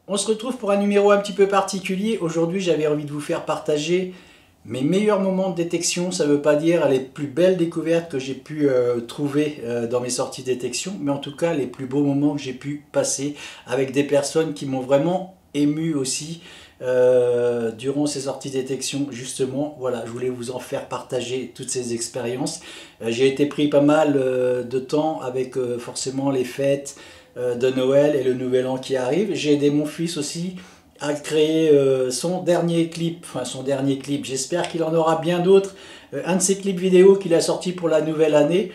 On se retrouve pour un numéro un petit peu particulier. Aujourd'hui, j'avais envie de vous faire partager mes meilleurs moments de détection. Ça ne veut pas dire les plus belles découvertes que j'ai pu trouver dans mes sorties de détection, mais en tout cas les plus beaux moments que j'ai pu passer avec des personnes qui m'ont vraiment ému aussi durant ces sorties de détection. Justement, voilà, je voulais vous en faire partager toutes ces expériences. J'ai été pris pas mal de temps avec forcément les fêtes de Noël et le Nouvel An qui arrive. J'ai aidé mon fils aussi à créer son dernier clip, j'espère qu'il en aura bien d'autres, un de ses clips vidéo qu'il a sorti pour la nouvelle année,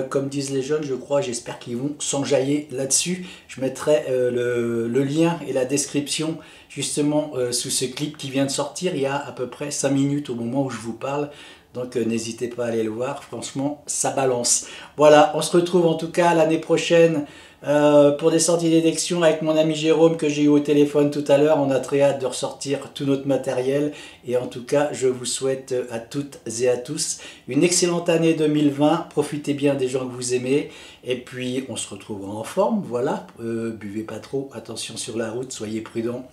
comme disent les jeunes, je crois, j'espère qu'ils vont s'enjailler là-dessus. Je mettrai le lien et la description justement sous ce clip qui vient de sortir il y a à peu près 5 minutes au moment où je vous parle. Donc n'hésitez pas à aller le voir, franchement ça balance. Voilà, on se retrouve en tout cas l'année prochaine pour des sorties de détection avec mon ami Jérôme que j'ai eu au téléphone tout à l'heure. On a très hâte de ressortir tout notre matériel et en tout cas je vous souhaite à toutes et à tous une excellente année 2020. Profitez bien des gens que vous aimez et puis on se retrouvera en forme. Voilà, buvez pas trop, attention sur la route, soyez prudents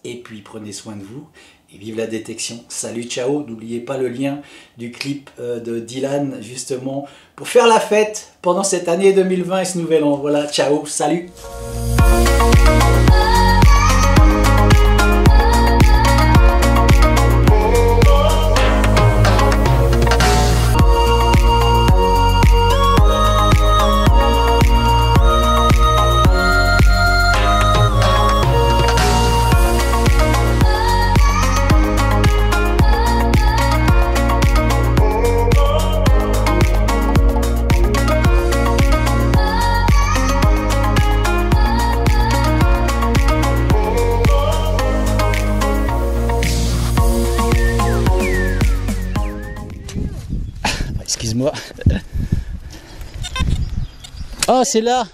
et puis prenez soin de vous. Et vive la détection. Salut, ciao. N'oubliez pas le lien du clip de Dylan, justement, pour faire la fête pendant cette année 2020 et ce nouvel an. Voilà, ciao, salut. Excuse-moi. Oh, c'est là.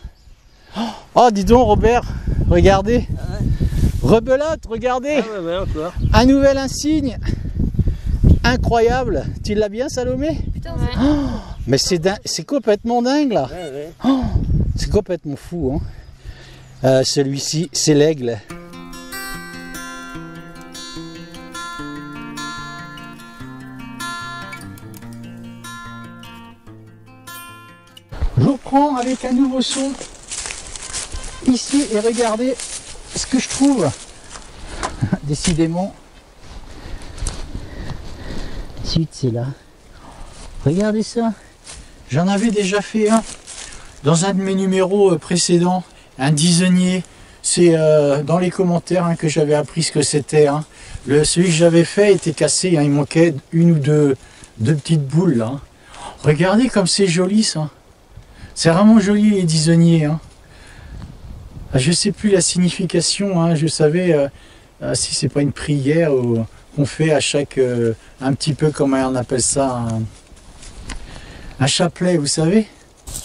Oh, dis donc, Robert, regardez. Rebelote, regardez. Ah ouais, encore. Un nouvel insigne. Incroyable. Tu l'as bien, Salomé? Putain, oh, mais c'est complètement dingue, là. Ouais, ouais. Oh, c'est complètement fou, hein. Celui-ci, c'est l'aigle. Je reprends avec un nouveau son ici et regardez ce que je trouve. Décidément, ensuite c'est là. Regardez ça. J'en avais déjà fait un dans un de mes numéros précédents, un disonnier. C'est dans les commentaires que j'avais appris ce que c'était. Celui que j'avais fait était cassé, il manquait une ou deux petites boules là. Regardez comme c'est joli ça. C'est vraiment joli les disonniers. Je sais plus la signification. Je savais si c'est pas une prière qu'on fait à chaque un petit peu, comment on appelle ça, un chapelet, vous savez.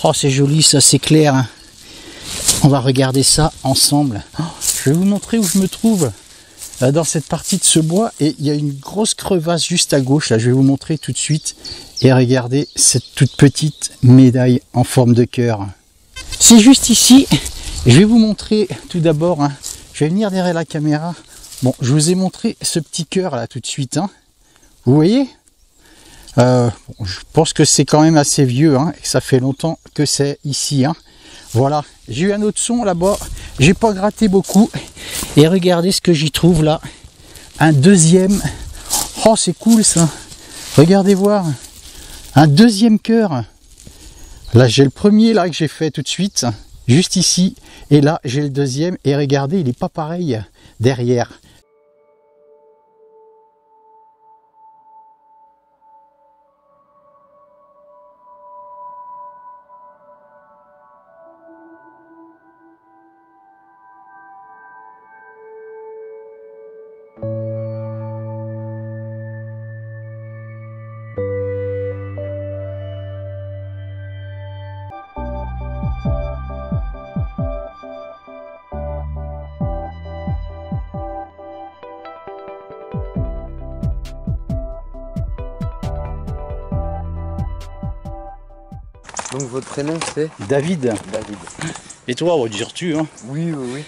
Oh, c'est joli ça, c'est clair. On va regarder ça ensemble. Oh, je vais vous montrer où je me trouve dans cette partie de ce bois et il y a une grosse crevasse juste à gauche. Là, je vais vous montrer tout de suite. Et regardez cette toute petite médaille en forme de cœur. C'est juste ici. Je vais vous montrer tout d'abord. Je vais venir derrière la caméra. Bon, je vous ai montré ce petit cœur là tout de suite. Vous voyez, bon, je pense que c'est quand même assez vieux. Et que ça fait longtemps que c'est ici. Voilà. J'ai eu un autre son là-bas. J'ai pas gratté beaucoup. Et regardez ce que j'y trouve là. Un deuxième. Oh, c'est cool ça. Regardez voir. Un deuxième cœur. Là j'ai le premier là que j'ai fait tout de suite, juste ici, et là j'ai le deuxième, et regardez, il n'est pas pareil derrière. Donc votre prénom c'est David. David. Et toi, on va dire tu, hein? Oui, oui, oui.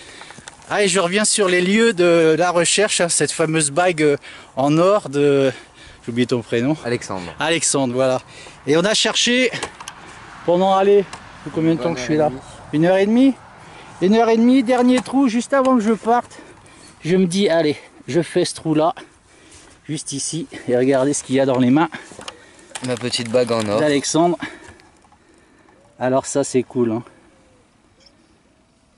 Allez, je reviens sur les lieux de la recherche, hein, cette fameuse bague en or de... J'ai oublié ton prénom. Alexandre. Alexandre, voilà. Et on a cherché pendant, allez, combien de temps que je suis là? 1h30. 1h30, dernier trou, juste avant que je parte. Je me dis, allez, je fais ce trou-là, juste ici, et regardez ce qu'il y a dans les mains. Ma petite bague en or. D'Alexandre. Alors ça, c'est cool, hein.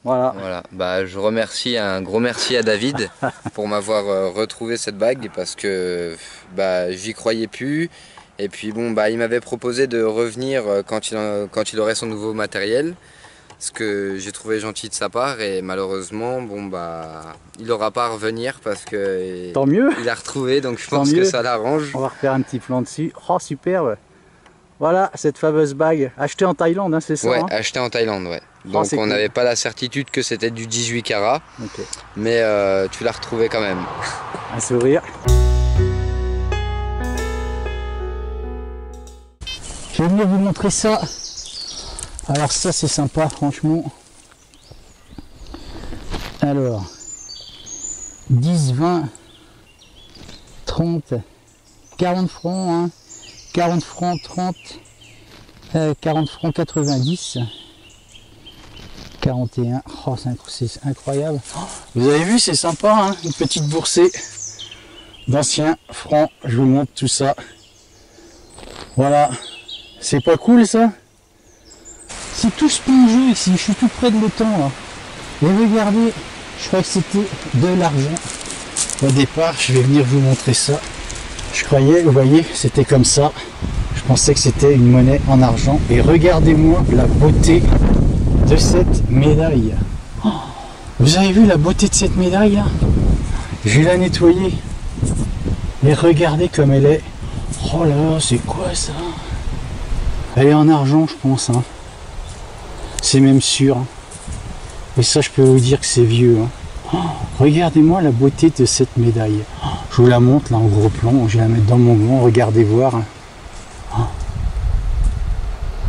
Voilà. Voilà, bah, je remercie, un gros merci à David pour m'avoir retrouvé cette bague parce que bah, j'y croyais plus. Et puis bon, bah, il m'avait proposé de revenir quand il aurait son nouveau matériel, ce que j'ai trouvé gentil de sa part. Et malheureusement, bon, bah, il n'aura pas à revenir parce que tant mieux. Il a retrouvé, donc je pense que ça l'arrange. On va refaire un petit plan dessus. Oh, superbe. Voilà, cette fameuse bague, achetée en Thaïlande, hein, c'est ça? Ouais, hein, achetée en Thaïlande, ouais. Donc on n'avait pas la certitude que c'était du 18 carats, okay. Mais tu l'as retrouvé quand même. Un sourire. Je vais venir vous montrer ça. Alors ça c'est sympa franchement. Alors 10, 20, 30, 40 francs, hein. 40 francs, 30, 40 francs 90, 41, oh, c'est incroyable. Vous avez vu, c'est sympa, hein, une petite boursée d'anciens francs, je vous montre tout ça. Voilà, c'est pas cool ça? C'est tout spongieux ici, je suis tout près de l'étang là. Et regardez, je crois que c'était de l'argent. Au départ, je vais venir vous montrer ça. Je croyais, vous voyez, c'était comme ça. Je pensais que c'était une monnaie en argent. Et regardez-moi la beauté de cette médaille. Oh, vous avez vu la beauté de cette médaille là? Je vais la nettoyer. Et regardez comme elle est. Oh là là, c'est quoi ça? Elle est en argent, je pense. Hein. C'est même sûr. Hein. Et ça, je peux vous dire que c'est vieux. Hein. Oh, regardez-moi la beauté de cette médaille. Oh, je vous la montre là en gros plan. Je vais la mettre dans mon gant. Regardez voir. Oh,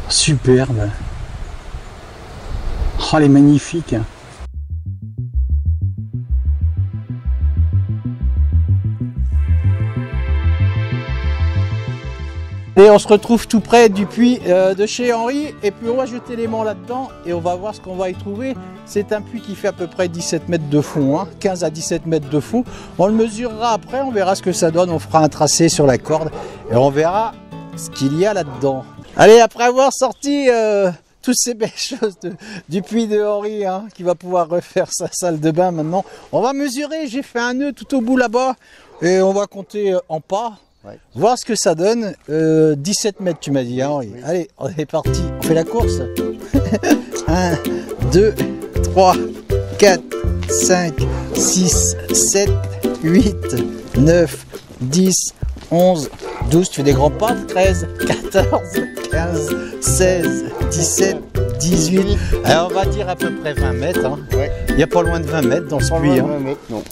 superbe. Oh, elle est magnifique. Et on se retrouve tout près du puits de chez Henri, et puis on va jeter l'aimant là-dedans et on va voir ce qu'on va y trouver. C'est un puits qui fait à peu près 17 mètres de fond, hein, 15 à 17 mètres de fond. On le mesurera après, on verra ce que ça donne, on fera un tracé sur la corde et on verra ce qu'il y a là-dedans. Allez, après avoir sorti toutes ces belles choses du puits de Henri, hein, qui va pouvoir refaire sa salle de bain maintenant, on va mesurer. J'ai fait un nœud tout au bout là-bas et on va compter en pas. Ouais. Voir ce que ça donne. 17 mètres tu m'as dit, hein, Henri. Oui. Allez, on est parti, on fait la course. 1, 2, 3, 4, 5, 6, 7, 8, 9, 10, 11, 12, tu fais des grands pas. 13, 14, 15, 16, 17, 18. Alors on va dire à peu près 20 mètres. Hein. Ouais. Il n'y a pas loin de 20 mètres dans ce puits. Hein. 20 mètres, non.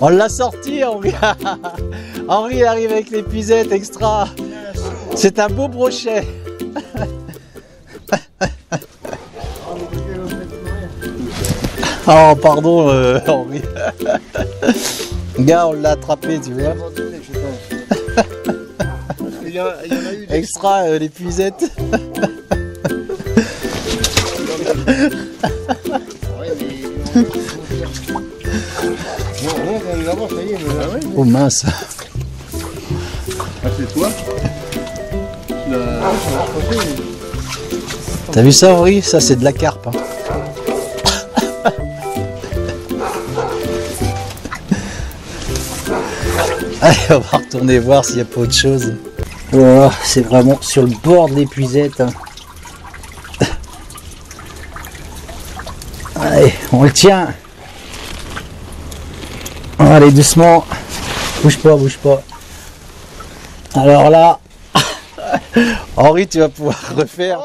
On l'a sorti, Henri. Henri arrive avec l'épuisette extra. C'est un beau brochet. Oh, pardon, Henri. Gars, on l'a attrapé, tu vois. Il y en a eu extra, l'épuisette. Oh mince. C'est toi. T'as vu ça, Henri? Ça c'est de la carpe. Hein. Allez, on va retourner voir s'il n'y a pas autre chose. Oh, c'est vraiment sur le bord de l'épuisette. Hein. Allez, on le tient. Allez, doucement. Bouge pas, bouge pas. Alors là, Henri, tu vas pouvoir refaire.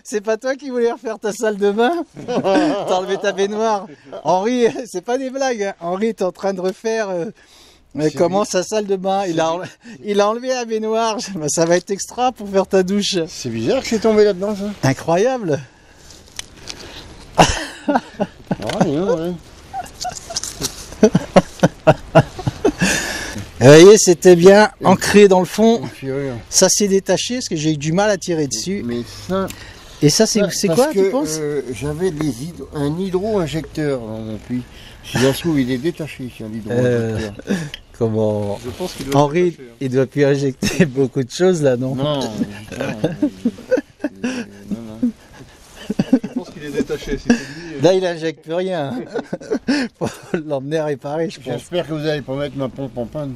C'est pas toi qui voulais refaire ta salle de bain? T'as enlevé ta baignoire. Henri, c'est pas des blagues. Hein. Henri est en train de refaire comment sa salle de bain. Il a enlevé la baignoire. Ça va être extra pour faire ta douche. C'est bizarre que c'est tombé là-dedans, ça. Incroyable. Ouais. Vous voyez, c'était bien ancré dans le fond. Puis, ouais. Ça s'est détaché parce que j'ai eu du mal à tirer dessus. Mais ça, Et ça, c'est quoi, tu penses? J'avais un hydro-injecteur dans mon puits. Si ça se trouve, il est détaché, c'est un hydro-injecteur. Comment Je pense qu'il doit Henri, être attaché, hein. il doit plus injecter beaucoup de choses là, non? Non, non. Je pense qu'il est détaché. Si c'est lui, Là, il injecte plus rien. Faut l'emmener à réparer, je pense. J'espère que vous n'allez pas mettre ma pompe en panne.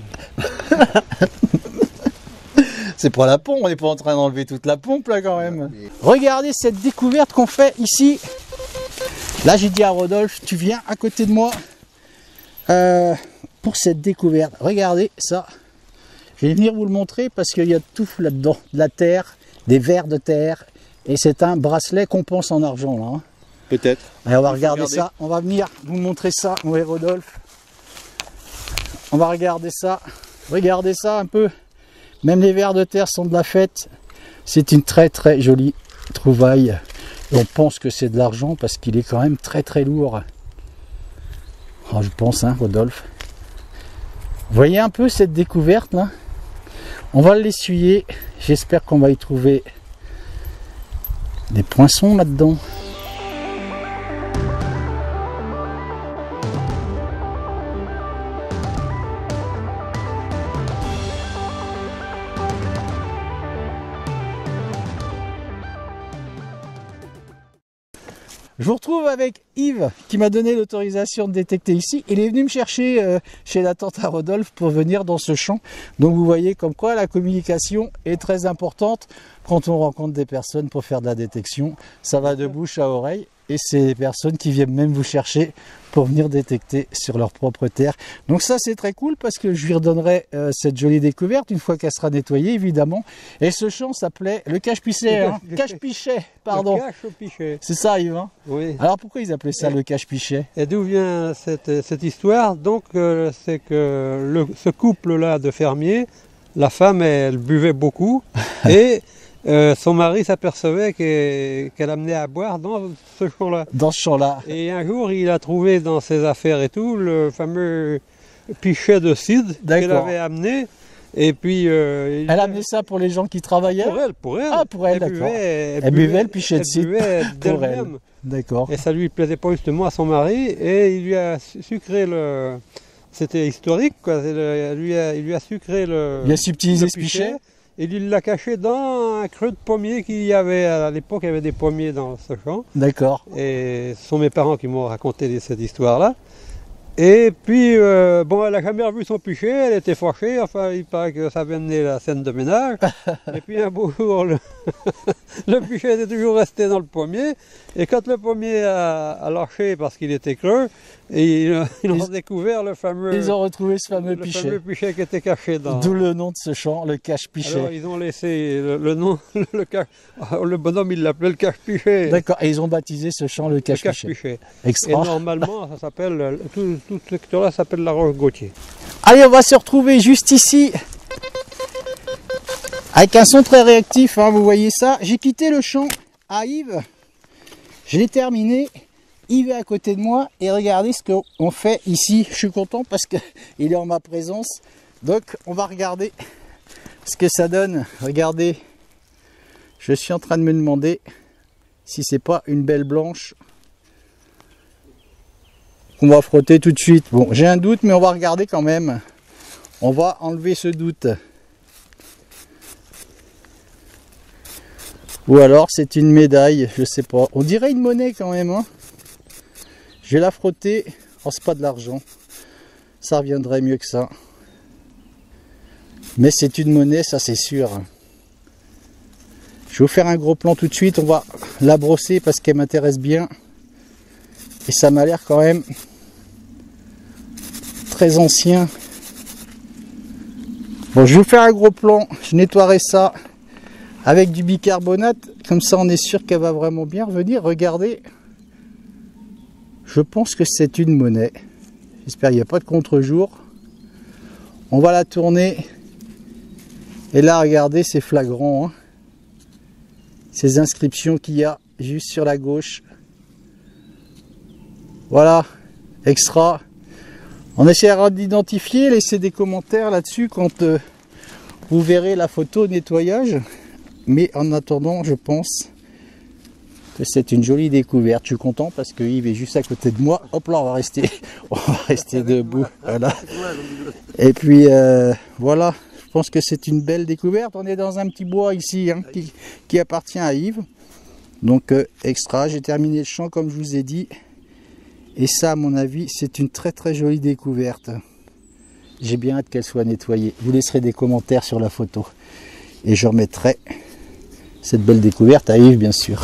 C'est pas la pompe, on n'est pas en train d'enlever toute la pompe là quand même. Regardez cette découverte qu'on fait ici. Là, j'ai dit à Rodolphe, tu viens à côté de moi pour cette découverte. Regardez ça. Je vais venir vous le montrer parce qu'il y a tout là-dedans. De la terre, des vers de terre. Et c'est un bracelet qu'on pense en argent là. Hein. peut-être. Allez, on va regarder ça. On va venir vous montrer ça, oui Rodolphe. On va regarder ça. Regardez ça un peu. Même les vers de terre sont de la fête. C'est une très très jolie trouvaille. Et on pense que c'est de l'argent parce qu'il est quand même très très lourd. Oh, je pense, hein, Rodolphe. Vous voyez un peu cette découverte là? On va l'essuyer. J'espère qu'on va y trouver des poinçons là-dedans. Je vous retrouve avec Yves qui m'a donné l'autorisation de détecter ici. Il est venu me chercher chez la tante à Rodolphe pour venir dans ce champ. Donc vous voyez comme quoi la communication est très importante quand on rencontre des personnes pour faire de la détection. Ça va de bouche à oreille et c'est des personnes qui viennent même vous chercher pour venir détecter sur leur propre terre. Donc ça c'est très cool parce que je lui redonnerai cette jolie découverte une fois qu'elle sera nettoyée évidemment. Et ce champ s'appelait le cache-pichet, hein, cache-pichet, pardon. Le cache-pichet. C'est ça Yves, hein? Oui. Alors pourquoi ils appelaient ça le cache-pichet? Et d'où vient cette histoire? Donc c'est que ce couple-là de fermiers, la femme elle buvait beaucoup et son mari s'apercevait qu'elle amenait à boire dans ce champ-là. Dans ce champ-là. Et un jour il a trouvé dans ses affaires et tout le fameux pichet de cidre qu'elle avait amené. Et puis elle amenait ça pour les gens qui travaillaient? Pour elle. Ah, pour elle, d'accord. Elle buvait le pichet de cidre pour elle. D'accord. Et ça lui plaisait pas justement à son mari et il lui a sucré le... C'était historique quoi, il lui a sucré le... Il a subtilisé ce pichet. Et il l'a caché dans un creux de pommier qu'il y avait à l'époque, il y avait des pommiers dans ce champ. D'accord. Et ce sont mes parents qui m'ont raconté cette histoire-là. Et puis, bon, elle n'a jamais revu son pichet, elle était fâchée, enfin, il paraît que ça avait amené la scène de ménage. Et puis un beau jour, le pichet était toujours resté dans le pommier. Et quand le pommier a lâché parce qu'il était creux, et ils ont découvert le fameux... Ils ont retrouvé ce fameux pichet. Le fameux pichet qui était caché dans... D'où le nom de ce champ, le cache-pichet. Alors ils ont laissé le nom, le bonhomme il l'appelait le cache-pichet. D'accord, et ils ont baptisé ce champ le cache-pichet. Extra. Et normalement, ça s'appelle, tout ce secteur-là s'appelle la Roche Gauthier. Allez, on va se retrouver juste ici, avec un son très réactif, hein, vous voyez ça. J'ai quitté le champ à Yves, je l'ai terminé, Yves est à côté de moi, et regardez ce qu'on fait ici. Je suis content parce qu'il est en ma présence, donc on va regarder ce que ça donne. Regardez, je suis en train de me demander si c'est pas une belle blanche qu'on va frotter tout de suite. Bon, j'ai un doute, mais on va regarder quand même. On va enlever ce doute. Ou alors c'est une médaille, je sais pas. On dirait une monnaie quand même. Hein. Je vais la frotter. Oh, c'est pas de l'argent. Ça reviendrait mieux que ça. Mais c'est une monnaie, ça c'est sûr. Je vais vous faire un gros plan tout de suite. On va la brosser parce qu'elle m'intéresse bien. Et ça m'a l'air quand même très ancien. Bon, je vais vous faire un gros plan. Je nettoierai ça avec du bicarbonate. Comme ça, on est sûr qu'elle va vraiment bien revenir. Regardez. Je pense que c'est une monnaie. J'espère qu'il n'y a pas de contre-jour. On va la tourner. Et là, regardez, c'est flagrant. Hein. Ces inscriptions qu'il y a juste sur la gauche. Voilà, extra. On essaiera d'identifier, laissez des commentaires là-dessus quand vous verrez la photo nettoyage. Mais en attendant, je pense que c'est une jolie découverte. Je suis content parce que Yves est juste à côté de moi. Hop là, on va rester debout. Voilà. Et puis voilà, je pense que c'est une belle découverte. On est dans un petit bois ici hein, qui appartient à Yves. Donc extra, j'ai terminé le champ comme je vous ai dit. Et ça, à mon avis, c'est une très très jolie découverte. J'ai bien hâte qu'elle soit nettoyée. Vous laisserez des commentaires sur la photo. Et je remettrai cette belle découverte à Yves, bien sûr.